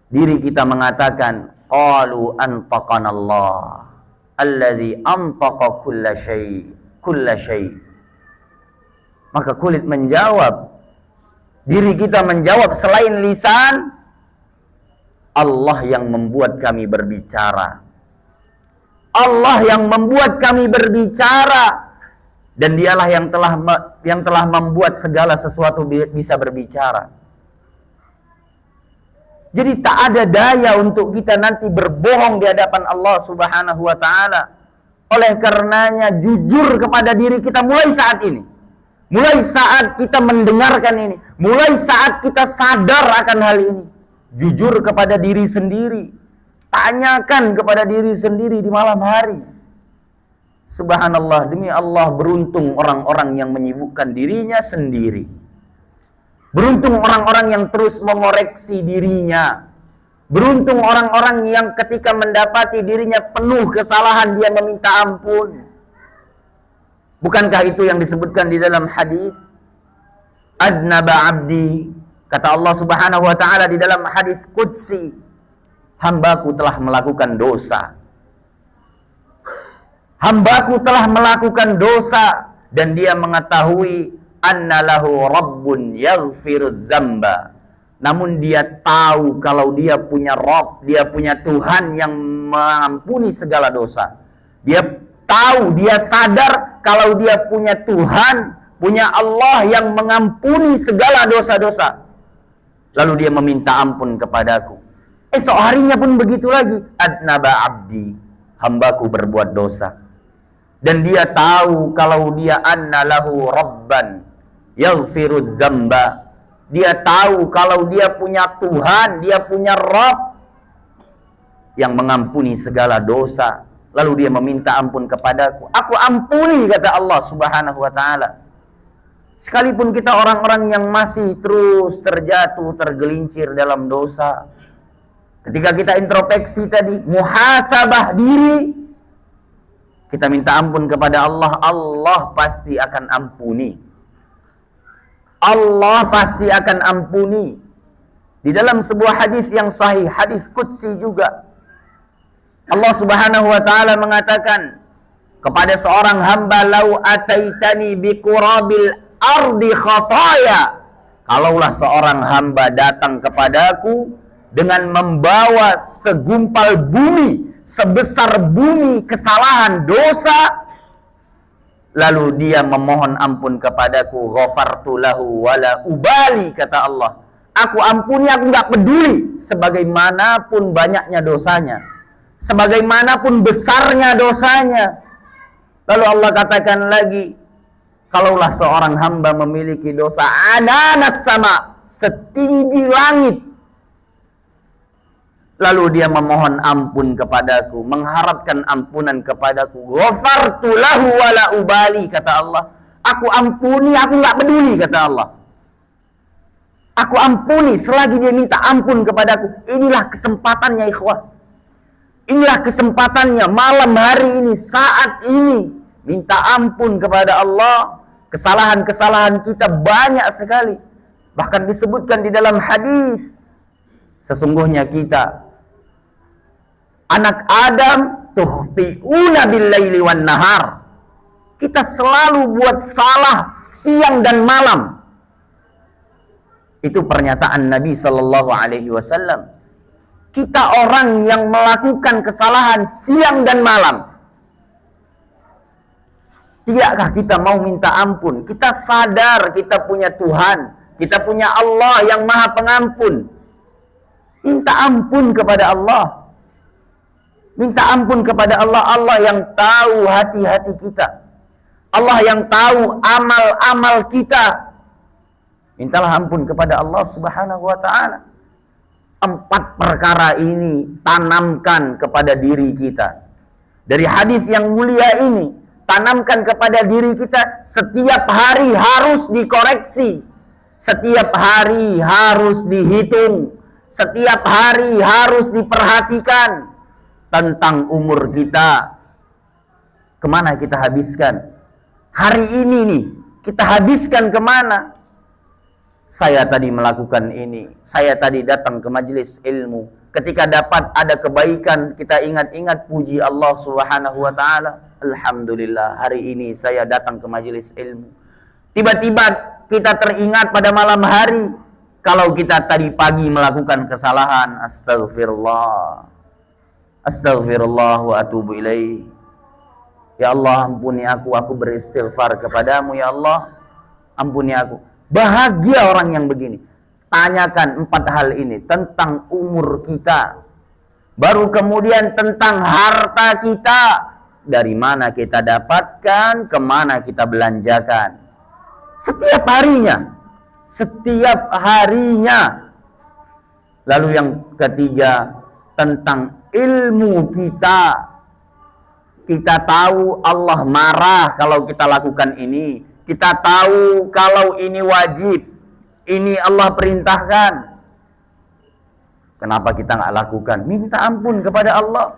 diri kita mengatakan, qalu antaqanallah allazi antaqa kulla syai. Maka kulit menjawab, diri kita menjawab, selain lisan, Allah yang membuat kami berbicara. Allah yang membuat kami berbicara, dan dialah yang telah membuat segala sesuatu bisa berbicara. Jadi tak ada daya untuk kita nanti berbohong di hadapan Allah Subhanahu wa ta'ala. Oleh karenanya jujur kepada diri kita mulai saat ini. Mulai saat kita mendengarkan ini, mulai saat kita sadar akan hal ini. Jujur kepada diri sendiri. Tanyakan kepada diri sendiri di malam hari. Subhanallah, demi Allah, beruntung orang-orang yang menyibukkan dirinya sendiri. Beruntung orang-orang yang terus mengoreksi dirinya. Beruntung orang-orang yang ketika mendapati dirinya penuh kesalahan, dia meminta ampun. Bukankah itu yang disebutkan di dalam hadis? Aznaba abdi, kata Allah Subhanahu wa ta'ala di dalam hadis qudsi, hambaku telah melakukan dosa. Hambaku telah melakukan dosa, dan dia mengetahui annalahu rabbun yaghfiruz dzamba. Namun dia tahu kalau dia punya Rabb, dia punya Tuhan yang mengampuni segala dosa. Dia tahu, dia sadar kalau dia punya Tuhan, punya Allah yang mengampuni segala dosa-dosa. Lalu dia meminta ampun kepadaku. Esok harinya pun begitu lagi. Adnaba abdi, hambaku berbuat dosa. Dan dia tahu kalau dia anna lahu rabban yaghfirudz dzamba. Dia tahu kalau dia punya Tuhan, dia punya Rabb yang mengampuni segala dosa. Lalu dia meminta ampun kepadaku. Aku ampuni, kata Allah Subhanahu wa taala. Sekalipun kita orang-orang yang masih terus terjatuh, tergelincir dalam dosa. Ketika kita introspeksi tadi, muhasabah diri, kita minta ampun kepada Allah, Allah pasti akan ampuni. Allah pasti akan ampuni. Di dalam sebuah hadis yang sahih, hadis qudsi juga, Allah Subhanahu wa taala mengatakan kepada seorang hamba, "Lau ataitani biqurabil ardi khataya." Kalaulah seorang hamba datang kepadaku dengan membawa segumpal bumi, sebesar bumi kesalahan dosa, lalu dia memohon ampun kepadaku, ghafartu lahu wala ubali, kata Allah. Aku ampuni, aku nggak peduli sebagaimanapun banyaknya dosanya, sebagaimanapun besarnya dosanya. Lalu Allah katakan lagi, kalaulah seorang hamba memiliki dosa ananas sama, setinggi langit, lalu dia memohon ampun kepadaku, mengharapkan ampunan kepadaku, ghafartu lahu wala ubali, kata Allah. Aku ampuni, aku nggak peduli, kata Allah. Aku ampuni selagi dia minta ampun kepadaku. Inilah kesempatannya, ikhwah. Inilah kesempatannya malam hari ini, saat ini. Minta ampun kepada Allah. Kesalahan-kesalahan kita banyak sekali. Bahkan disebutkan di dalam hadis, sesungguhnya kita, anak Adam, tuhti'una bil-laili wan nahar. Kita selalu buat salah siang dan malam. Itu pernyataan Nabi Sallallahu Alaihi Wasallam. Kita orang yang melakukan kesalahan siang dan malam. Tidakkah kita mau minta ampun? Kita sadar kita punya Tuhan, kita punya Allah yang Maha Pengampun. Minta ampun kepada Allah. Minta ampun kepada Allah. Allah yang tahu hati-hati kita, Allah yang tahu amal-amal kita. Mintalah ampun kepada Allah Subhanahu wa ta'ala. 4 perkara ini tanamkan kepada diri kita. Dari hadis yang mulia ini, tanamkan kepada diri kita. Setiap hari harus dikoreksi, setiap hari harus dihitung, setiap hari harus diperhatikan tentang umur kita. Kemana kita habiskan hari ini nih? Kita habiskan kemana? Saya tadi melakukan ini, saya tadi datang ke majelis ilmu. Ketika dapat ada kebaikan, kita ingat-ingat puji Allah Subhanahu wa ta'ala. Alhamdulillah, hari ini saya datang ke majelis ilmu. Tiba-tiba kita teringat pada malam hari, kalau kita tadi pagi melakukan kesalahan, astagfirullah, astagfirullah wa atubu ilaih. Ya Allah, ampuni aku beristighfar kepadamu, ya Allah, ampuni aku. Bahagia orang yang begini. Tanyakan 4 hal ini tentang umur kita. Baru kemudian tentang harta kita. Dari mana kita dapatkan, kemana kita belanjakan. Setiap harinya. Setiap harinya. Lalu yang ketiga, tentang ilmu kita. Kita tahu Allah marah kalau kita lakukan ini. Kita tahu kalau ini wajib, ini Allah perintahkan. Kenapa kita nggak lakukan? Minta ampun kepada Allah.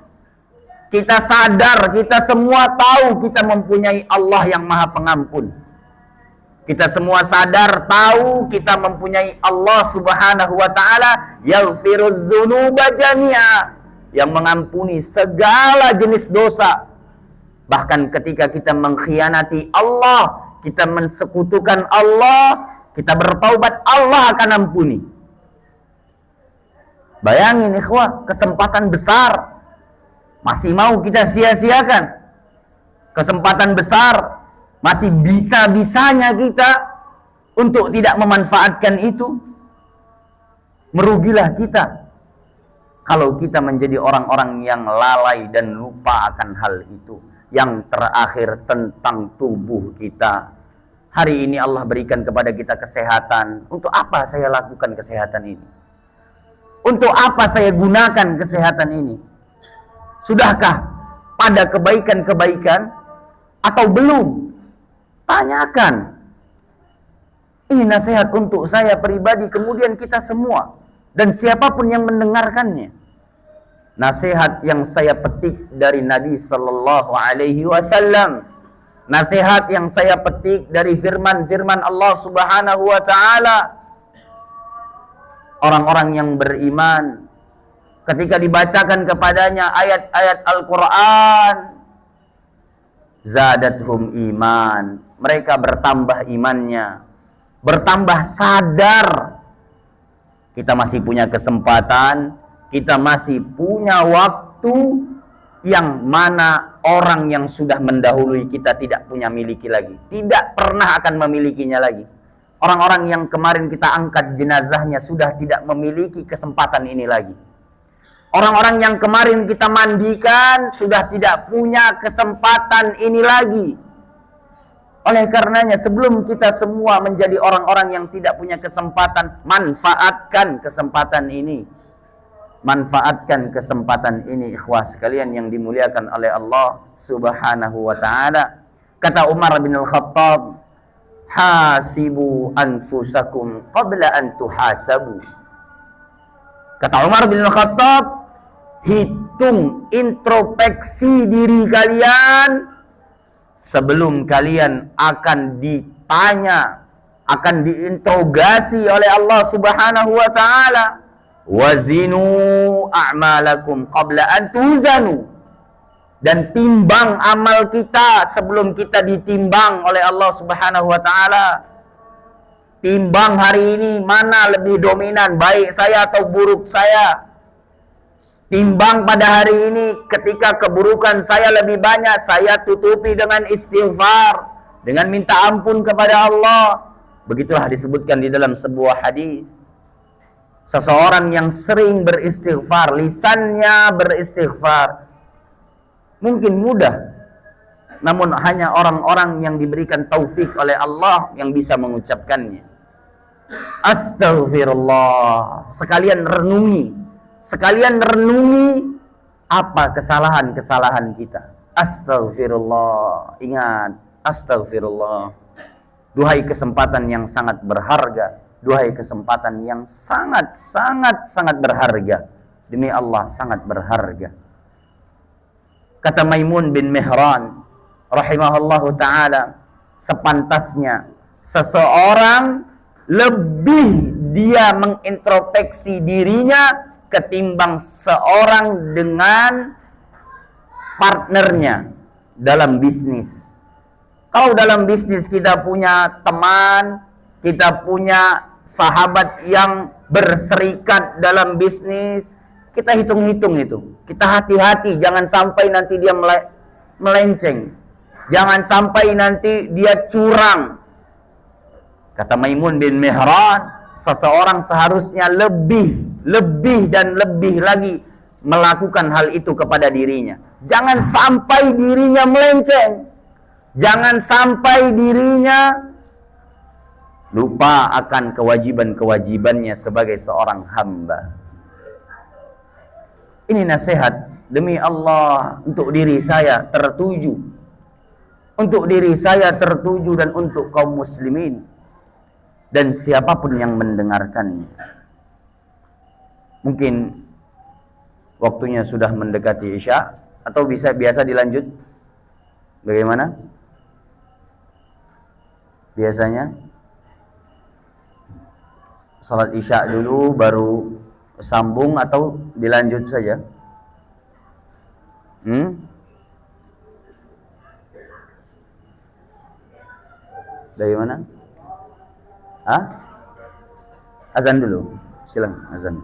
Kita sadar, kita semua tahu kita mempunyai Allah yang Maha Pengampun. Kita semua sadar, tahu kita mempunyai Allah Subhanahu wa ta'ala yaghfirudz dzunuba jami'a, yang mengampuni segala jenis dosa. Bahkan ketika kita mengkhianati Allah, kita mensekutukan Allah, kita bertaubat, Allah akan ampuni. Bayangin ikhwah, kesempatan besar masih mau kita sia-siakan. Kesempatan besar, masih bisa-bisanya kita untuk tidak memanfaatkan itu. Merugilah kita kalau kita menjadi orang-orang yang lalai dan lupa akan hal itu. Yang terakhir tentang tubuh kita. Hari ini Allah berikan kepada kita kesehatan. Untuk apa saya lakukan kesehatan ini? Untuk apa saya gunakan kesehatan ini? Sudahkah pada kebaikan-kebaikan atau belum? Tanyakan. Ini nasihat untuk saya pribadi, kemudian kita semua dan siapapun yang mendengarkannya. Nasihat yang saya petik dari Nabi sallallahu alaihi wasallam. Nasihat yang saya petik dari firman-firman Allah Subhanahu wa taala. Orang-orang yang beriman ketika dibacakan kepadanya ayat-ayat Al-Qur'an, zadathum iman, mereka bertambah imannya, bertambah sadar. Kita masih punya kesempatan, kita masih punya waktu yang mana orang yang sudah mendahului kita tidak punya miliki lagi, tidak pernah akan memilikinya lagi. Orang-orang yang kemarin kita angkat jenazahnya sudah tidak memiliki kesempatan ini lagi. Orang-orang yang kemarin kita mandikan sudah tidak punya kesempatan ini lagi. Oleh karenanya, sebelum kita semua menjadi orang-orang yang tidak punya kesempatan, manfaatkan kesempatan ini. Manfaatkan kesempatan ini, ikhwah sekalian yang dimuliakan oleh Allah Subhanahu wa ta'ala. Kata Umar bin Al-Khattab, hasibu anfusakum qabla an tuhasabu. Kata Umar bin Al-Khattab, hitung introspeksi diri kalian sebelum kalian akan ditanya, akan diinterogasi oleh Allah Subhanahu wa ta'ala. Wazinu a'malakum qabla an tuzanu. Dan timbang amal kita sebelum kita ditimbang oleh Allah Subhanahu wa ta'ala. Timbang hari ini mana lebih dominan, baik saya atau buruk saya. Timbang pada hari ini ketika keburukan saya lebih banyak, saya tutupi dengan istighfar, dengan minta ampun kepada Allah. Begitulah disebutkan di dalam sebuah hadis. Seseorang yang sering beristighfar, lisannya beristighfar, mungkin mudah, namun hanya orang-orang yang diberikan taufik oleh Allah yang bisa mengucapkannya. Astaghfirullah. Sekalian renungi apa kesalahan-kesalahan kita. Astaghfirullah. Ingat, astaghfirullah. Duhai kesempatan yang sangat berharga. Duhai kesempatan yang sangat berharga. Demi Allah, sangat berharga. Kata Maimun bin Mihran rahimahullahu ta'ala, sepantasnya seseorang lebih dia mengintrospeksi dirinya ketimbang seorang dengan partnernya dalam bisnis. Kalau dalam bisnis kita punya teman, kita punya sahabat yang berserikat dalam bisnis, kita hitung-hitung itu. Kita hati-hati, jangan sampai nanti dia melenceng. Jangan sampai nanti dia curang. Kata Maimun bin Mihran, seseorang seharusnya lebih dan lebih lagi melakukan hal itu kepada dirinya. Jangan sampai dirinya melenceng. Jangan sampai dirinya lupa akan kewajiban-kewajibannya sebagai seorang hamba. Ini nasihat demi Allah untuk diri saya tertuju. Untuk diri saya tertuju dan untuk kaum muslimin dan siapapun yang mendengarkannya. Mungkin waktunya sudah mendekati Isya, atau biasa dilanjut? Bagaimana? Biasanya salat Isya dulu baru sambung atau dilanjut saja? Bagaimana? Azan dulu. Silakan azan.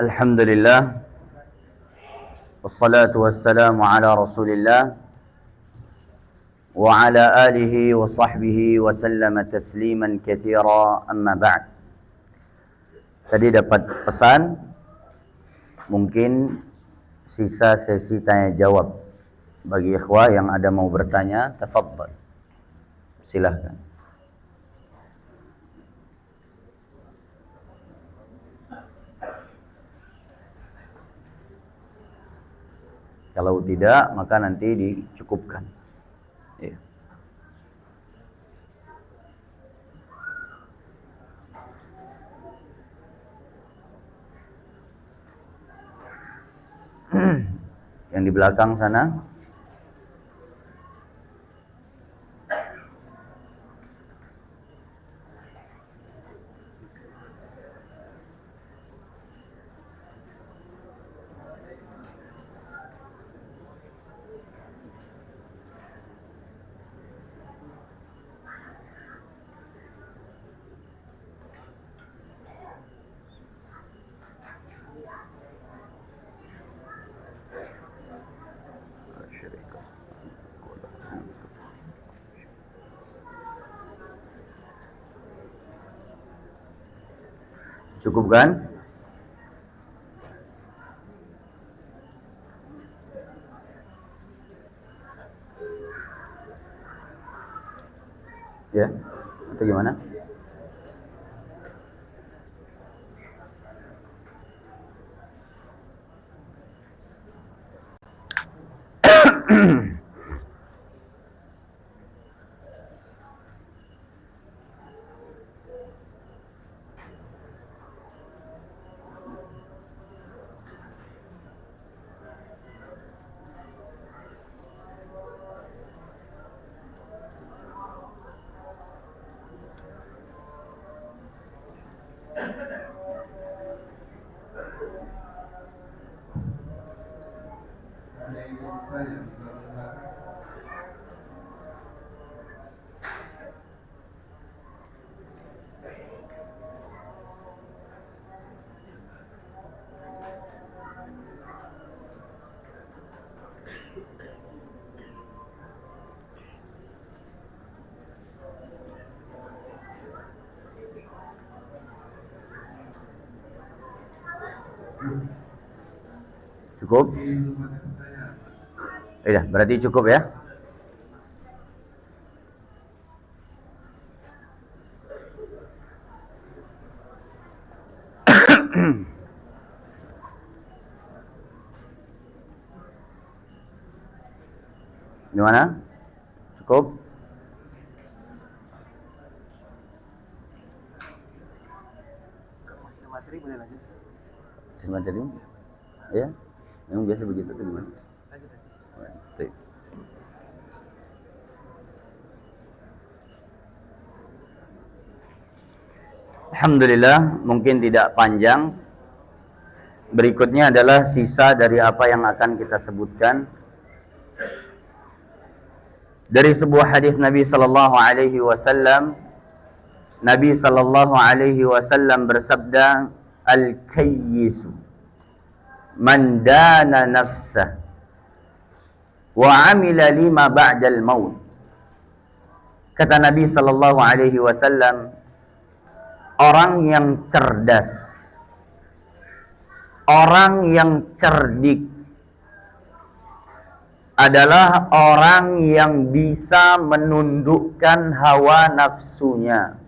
Alhamdulillah, wassalatu wassalamu ala rasulillah wa ala alihi wa sahbihi wa sallama tasliman katsira, amma ba'd. Tadi dapat pesan, mungkin sisa sesi tanya jawab. Bagi ikhwah yang ada mau bertanya, tafadhal, silahkan. Kalau tidak, maka nanti dicukupkan. Ya. Yang di belakang sana. Cukup kan? Ya, atau gimana? Cukup? Iya, berarti cukup ya. Gimana? Cukup? Masih materi boleh lanjut? Masih materi? Ya? Memang biasa begitu tuh gimana? Lanjut aja. Baik. Alhamdulillah, mungkin tidak panjang. Berikutnya adalah sisa dari apa yang akan kita sebutkan. Dari sebuah hadis Nabi sallallahu alaihi wasallam, Nabi sallallahu alaihi wasallam bersabda, "Al-kayyisu man dana nafsah wa amila lima ba'dal maut." Kata Nabi sallallahu alaihi wasallam, orang yang cerdas, orang yang cerdik adalah orang yang bisa menundukkan hawa nafsunya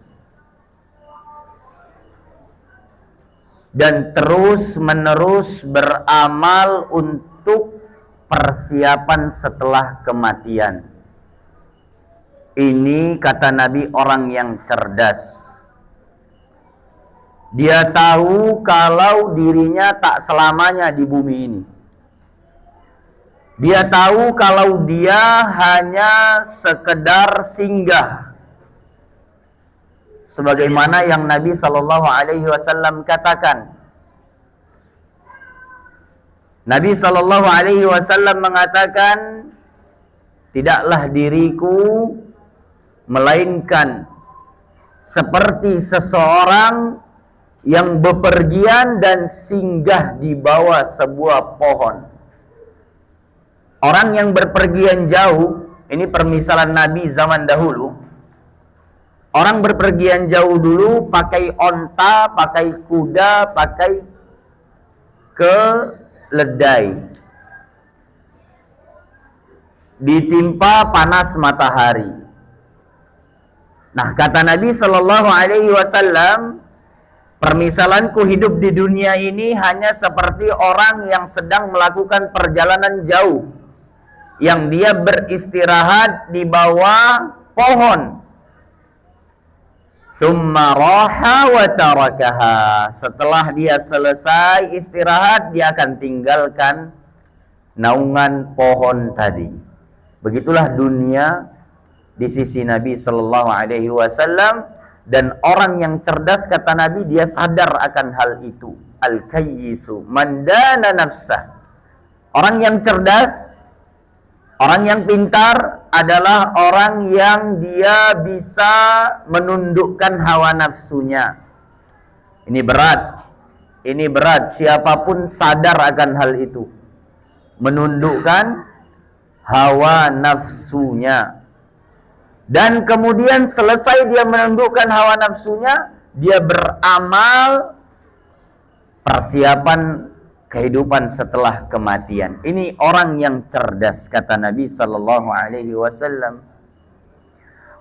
dan terus-menerus beramal untuk persiapan setelah kematian. Ini kata Nabi orang yang cerdas. Dia tahu kalau dirinya tak selamanya di bumi ini. Dia tahu kalau dia hanya sekedar singgah. Sebagaimana yang Nabi sallallahu alaihi wasallam katakan. Nabi sallallahu alaihi wasallam mengatakan, tidaklah diriku melainkan seperti seseorang yang bepergian dan singgah di bawah sebuah pohon. Orang yang berpergian jauh, ini permisalan Nabi zaman dahulu. Orang berpergian jauh dulu pakai onta, pakai kuda, pakai keledai. Ditimpa panas matahari. Nah, kata Nabi sallallahu alaihi wasallam, permisalanku hidup di dunia ini hanya seperti orang yang sedang melakukan perjalanan jauh, yang dia beristirahat di bawah pohon. Summa raha wa tarakaha. Setelah dia selesai istirahat, dia akan tinggalkan naungan pohon tadi. Begitulah dunia di sisi Nabi sallallahu alaihi wasallam. Dan orang yang cerdas, kata Nabi, dia sadar akan hal itu. Al-kayyisu man dana nafsah. Orang yang cerdas, orang yang pintar adalah orang yang dia bisa menundukkan hawa nafsunya. Ini berat. Ini berat. Siapapun sadar akan hal itu. Menundukkan hawa nafsunya. Dan kemudian selesai dia menundukkan hawa nafsunya, dia beramal persiapan kehidupan setelah kematian. Ini orang yang cerdas, kata Nabi sallallahu alaihi wasallam.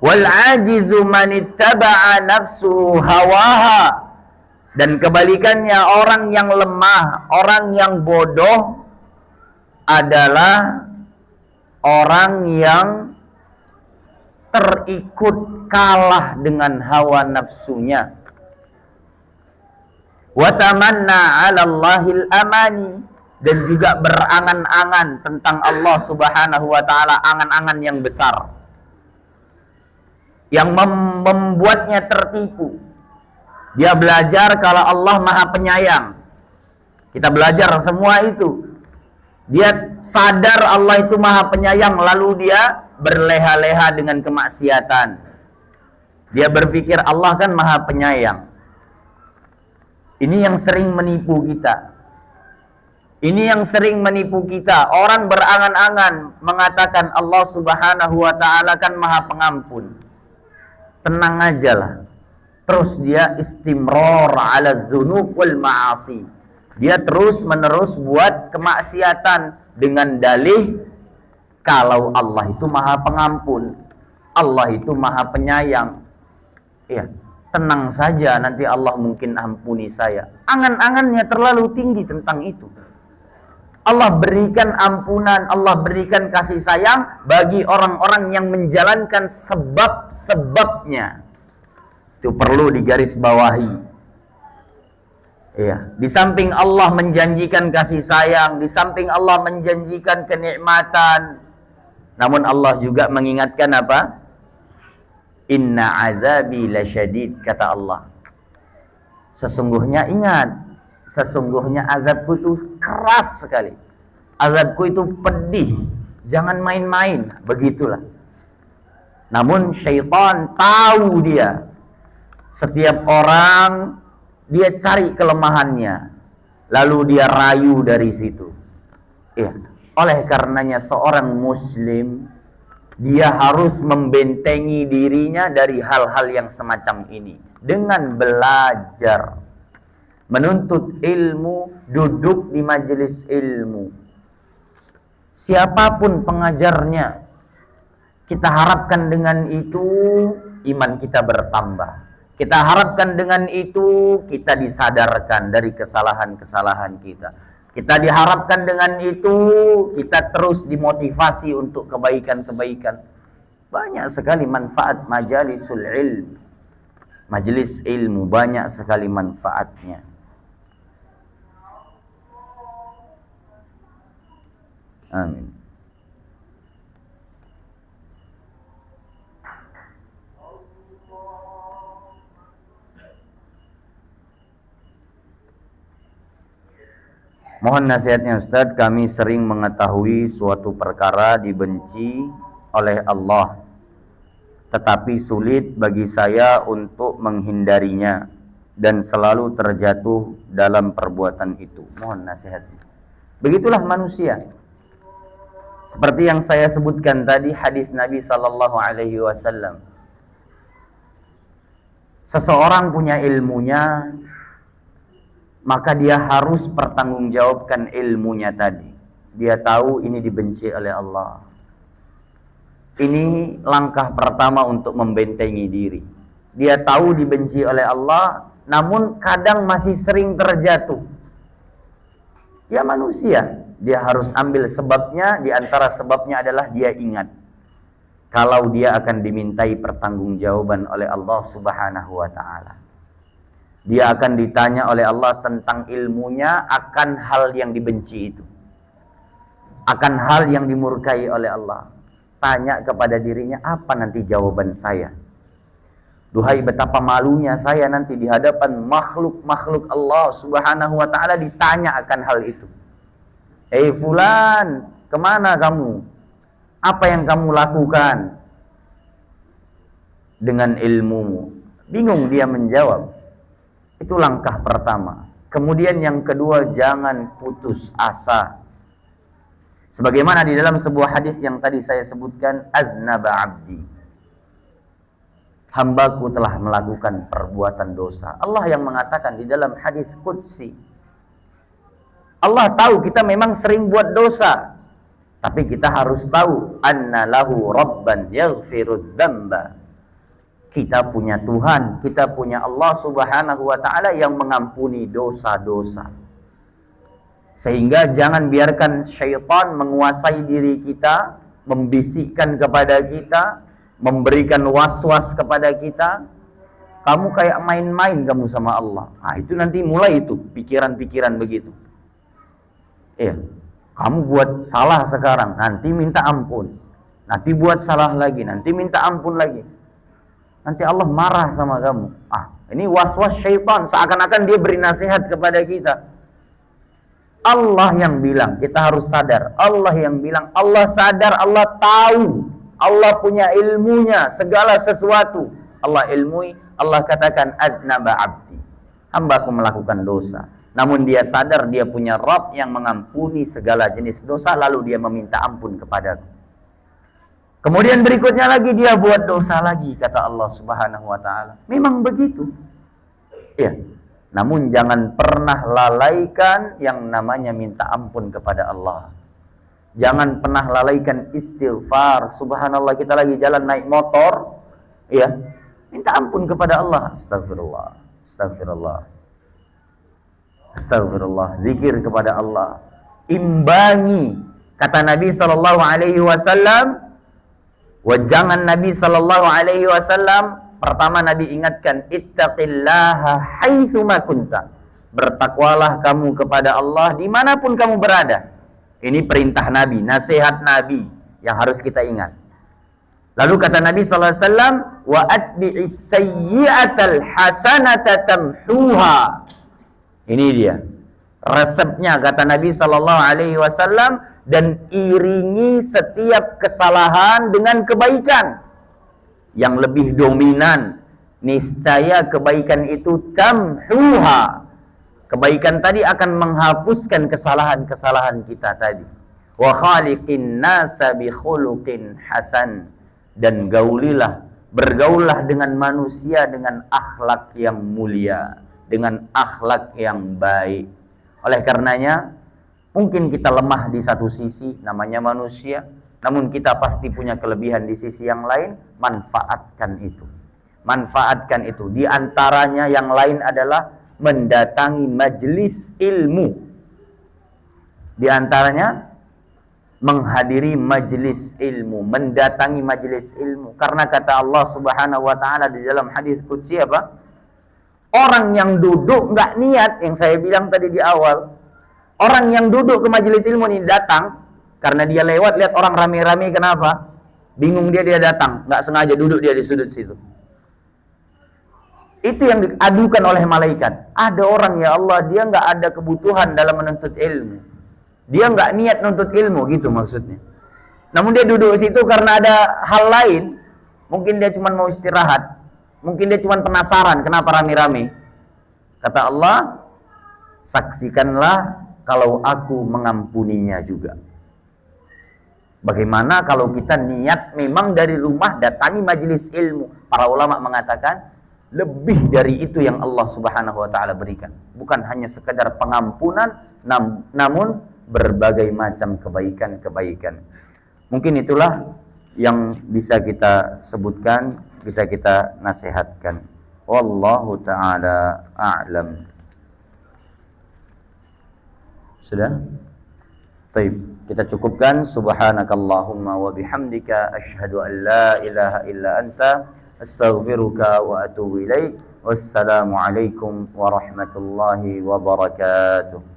Wal ajizu man ittaba'a nafsuhu hawaha. Dan kebalikannya, orang yang lemah, orang yang bodoh adalah orang yang terikut kalah dengan hawa nafsunya. Wa tamanna 'ala Allahil amani, dan juga berangan-angan tentang Allah Subhanahu wa taala, angan-angan yang besar yang membuatnya tertipu. Dia belajar kalau Allah Maha Penyayang. Kita belajar semua itu. Dia sadar Allah itu Maha Penyayang, lalu dia berleha-leha dengan kemaksiatan. Dia berpikir Allah kan Maha Penyayang. Ini yang sering menipu kita. Ini yang sering menipu kita. Orang berangan-angan mengatakan Allah Subhanahu wa taala kan Maha Pengampun. Tenang aja lah. Terus dia istimrar ala dzunub wal ma'asi. Dia terus menerus buat kemaksiatan dengan dalih kalau Allah itu Maha Pengampun, Allah itu Maha Penyayang. Ya, tenang saja, nanti Allah mungkin ampuni saya. Angan-angannya terlalu tinggi tentang itu. Allah berikan ampunan, Allah berikan kasih sayang bagi orang-orang yang menjalankan sebab-sebabnya. Itu perlu digarisbawahi. Iya, di samping Allah menjanjikan kasih sayang, di samping Allah menjanjikan kenikmatan, namun Allah juga mengingatkan apa? Inna azabi lasyadid, kata Allah. Sesungguhnya ingat, sesungguhnya azabku itu keras sekali. Azabku itu pedih, jangan main-main, begitulah. Namun syaitan tahu dia. Setiap orang dia cari kelemahannya, lalu dia rayu dari situ. Ya, oleh karenanya seorang muslim dia harus membentengi dirinya dari hal-hal yang semacam ini dengan belajar, menuntut ilmu, duduk di majelis ilmu. Siapapun pengajarnya, kita harapkan dengan itu iman kita bertambah. Kita harapkan dengan itu kita disadarkan dari kesalahan-kesalahan kita. Kita diharapkan dengan itu kita terus dimotivasi untuk kebaikan-kebaikan. Banyak sekali manfaat majalisul ilm. Majelis ilmu banyak sekali manfaatnya. Amin. Mohon nasihatnya Ustadz, kami sering mengetahui suatu perkara dibenci oleh Allah, tetapi sulit bagi saya untuk menghindarinya dan selalu terjatuh dalam perbuatan itu. Mohon nasihatnya. Begitulah manusia. Seperti yang saya sebutkan tadi, hadis Nabi Sallallahu Alaihi Wasallam. Seseorang punya ilmunya, maka dia harus pertanggungjawabkan ilmunya tadi. Dia tahu ini dibenci oleh Allah. Ini langkah pertama untuk membentengi diri. Dia tahu dibenci oleh Allah, namun kadang masih sering terjatuh. Ya manusia, dia harus ambil sebabnya. Di antara sebabnya adalah dia ingat kalau dia akan dimintai pertanggungjawaban oleh Allah Subhanahu wa taala. Dia akan ditanya oleh Allah tentang ilmunya akan hal yang dibenci itu, akan hal yang dimurkai oleh Allah. Tanya kepada dirinya, apa nanti jawaban saya? Duhai betapa malunya saya nanti di hadapan makhluk-makhluk Allah Subhanahu wa taala ditanya akan hal itu. Hei fulan, kemana kamu? Apa yang kamu lakukan dengan ilmumu? Bingung dia menjawab. Itu langkah pertama. Kemudian yang kedua, jangan putus asa. Sebagaimana di dalam sebuah hadis yang tadi saya sebutkan, aznaba abdi. Hambaku telah melakukan perbuatan dosa. Allah yang mengatakan di dalam hadis qudsi, Allah tahu kita memang sering buat dosa, tapi kita harus tahu anna lahu rabban yaghfirud dzamba. Kita punya Tuhan, kita punya Allah Subhanahu wa taala yang mengampuni dosa-dosa. Sehingga jangan biarkan syaitan menguasai diri kita, membisikkan kepada kita, memberikan was-was kepada kita. Kamu kayak main-main kamu sama Allah. Nah, itu nanti mulai itu pikiran-pikiran begitu. Iya. Kamu buat salah sekarang, nanti minta ampun. Nanti buat salah lagi, nanti minta ampun lagi. Nanti Allah marah sama kamu. Ini was-was syaitan, seakan-akan dia beri nasihat kepada kita. Allah yang bilang, kita harus sadar. Allah yang bilang, Allah sadar, Allah tahu. Allah punya ilmunya, segala sesuatu. Allah ilmui, Allah katakan, adnaba abdi. Hambaku melakukan dosa. Namun dia sadar dia punya Rabb yang mengampuni segala jenis dosa, lalu dia meminta ampun kepadaku. Kemudian berikutnya lagi dia buat dosa lagi, kata Allah Subhanahu wa taala. Memang begitu. Ya. Namun jangan pernah lalaikan yang namanya minta ampun kepada Allah. Jangan pernah lalaikan istighfar. Subhanallah, kita lagi jalan naik motor, ya. Minta ampun kepada Allah. Astagfirullah. Astagfirullah. Astagfirullah. Zikir kepada Allah. Imbangi. Kata Nabi sallallahu alaihi wasallam, wajangan Nabi sallallahu alaihi wasallam, pertama Nabi ingatkan, ittaqillaha haitsuma kunta. Bertakwalah kamu kepada Allah dimanapun kamu berada. Ini perintah Nabi, nasihat Nabi yang harus kita ingat. Lalu kata Nabi sallallahu alaihi wasallam, wa atbi'is sayyi'atal hasanata tamhuha. Ini dia resepnya, kata Nabi sallallahu alaihi wasallam, dan iringi setiap kesalahan dengan kebaikan. Yang lebih dominan, niscaya kebaikan itu tamhuha. Kebaikan tadi akan menghapuskan kesalahan-kesalahan kita tadi. Wa khaliqin nasa bi khuluqin hasan. Dan bergaulah dengan manusia dengan akhlak yang mulia, dengan akhlak yang baik. Oleh karenanya, mungkin kita lemah di satu sisi, namanya manusia, namun kita pasti punya kelebihan di sisi yang lain. Manfaatkan itu. Manfaatkan itu. Di antaranya yang lain adalah mendatangi majelis ilmu. Di antaranya menghadiri majelis ilmu, mendatangi majelis ilmu. Karena kata Allah Subhanahu wa taala di dalam hadis qudsi apa? Orang yang duduk nggak niat, yang saya bilang tadi di awal. Orang yang duduk ke majelis ilmu ini datang karena dia lewat lihat orang rame-rame, kenapa? Bingung dia datang, nggak sengaja duduk dia di sudut situ. Itu yang diadukan oleh malaikat. Ada orang, ya Allah, dia nggak ada kebutuhan dalam menuntut ilmu. Dia nggak niat nuntut ilmu, gitu maksudnya. Namun dia duduk situ karena ada hal lain. Mungkin dia cuma mau istirahat. Mungkin dia cuma penasaran kenapa rame-rame. Kata Allah, saksikanlah kalau aku mengampuninya juga. Bagaimana kalau kita niat memang dari rumah datangi majelis ilmu? Para ulama mengatakan lebih dari itu yang Allah Subhanahu wa taala berikan. Bukan hanya sekedar pengampunan, namun berbagai macam kebaikan-kebaikan. Mungkin itulah yang bisa kita sebutkan, bisa kita nasihatkan. Wallahu taala a'lam. Sudah? Baik, kita cukupkan. Subhanakallahumma wa bihamdika asyhadu an la ilaha illa anta astaghfiruka wa atubu ilaik. Wassalamu alaikum warahmatullahi wabarakatuh.